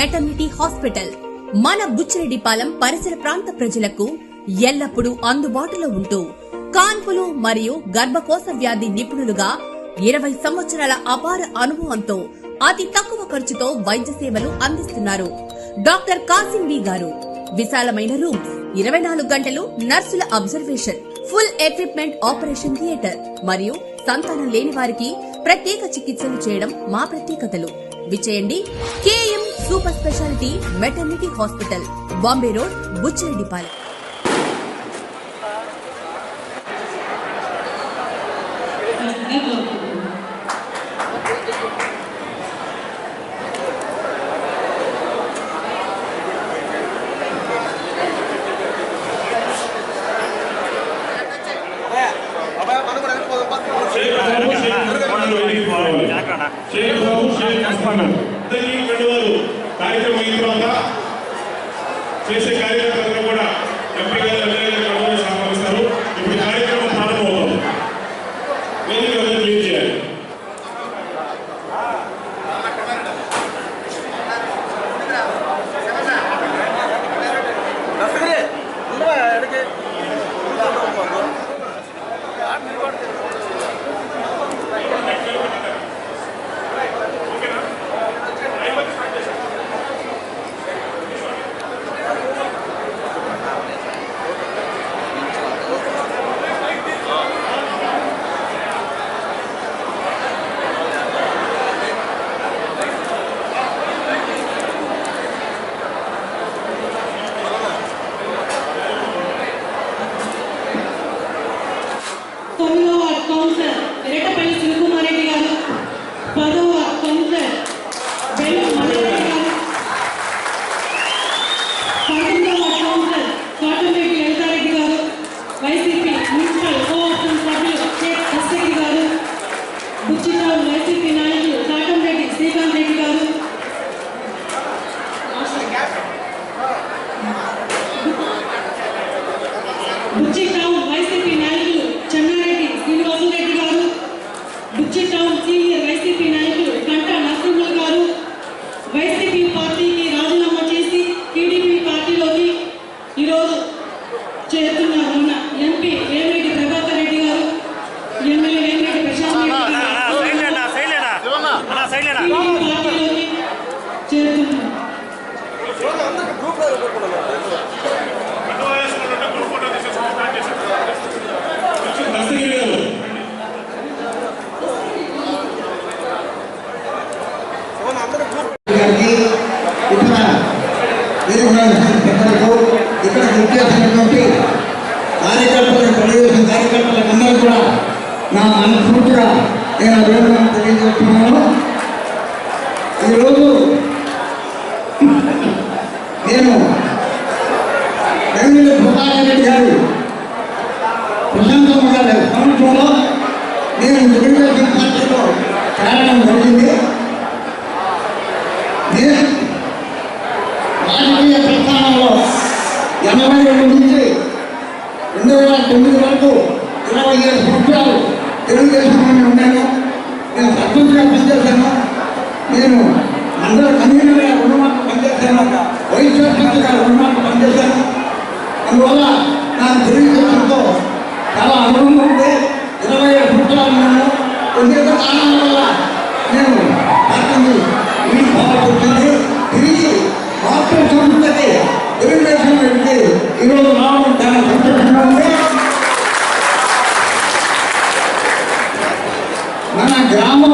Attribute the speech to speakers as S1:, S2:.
S1: Maternity hospital మన బుచ్చిరెడ్డిపాలెం పరిసర ప్రాంత ప్రజలకు ఎల్లప్పుడూ అందుబాటులో ఉంటూ కాన్పులు మరియు గర్భకోశ వ్యాధి నిపుణులుగా 20 సంవత్సరాల అపార అనుభవంతో అతి తక్కువ ఖర్చుతో వైద్య సేవలు అందిస్తున్నారు. డాక్టర్ కాసిం బి గారు విశాలమైన రూమ్, 24 గంటలు నర్సుల observation, full equipment operation theatre మరియు సంతానం లేని వారికి ప్రత్యేక చికిత్సలు చేయడం మా ప్రత్యేకతలు. విచేయండి KM super speciality maternity hospital, Bombay road, Buchireddypalem.
S2: కార్యక్రమం అయిన తర్వాత చేసే కార్యక్రమాలను కూడా ఎంపీ గారు సంపాదిస్తారు. ఇప్పుడు కార్యక్రమం ప్రారంభమవుతుంది. వేదిక క్లీన్ చేయాలి.
S3: ఇక్కడ ముఖ్యమైనటువంటి కార్యకర్తలందరూ కూడా నా మనస్ఫూర్తిగా నేను అభినందనలు తెలియజేస్తున్నాను. ఈరోజు నేను ఎమ్మెల్యే ప్రభాకర్ రెడ్డి గారు ప్రశాంతమ్మ గారి సంవత్సరంలో నేను తెలుగుదేశం పార్టీలో చేరడం జరిగింది. రాజకీయ ప్రస్థానంలో 82 నుంచి 2009 వరకు 27 సంవత్సరాలు తెలుగుదేశంలోనే ఉన్నాను. నేను సర్పంచ్గా పనిచేశాను. నేను మండల కన్వీనర్గా రుణమార్పు పనిచేశాను. వైస్ సర్పంచ్గా రుణమార్పు పనిచేశాను. అందువల్ల నాకు తెలుగుదేశంతో చాలా అనుభవం ఉంది. 27 సంవత్సరాలు ఉన్నాను. కొన్ని కారణాల వల్ల నేను పార్టీని వీడిపోవాల్సి వచ్చింది. తిరిగి మార్పు సంస్థకి తెలుగుదేశం వ్యక్తి ఈరోజు రావడం చాలా సంతోషంగా ఉంది. మన గ్రామం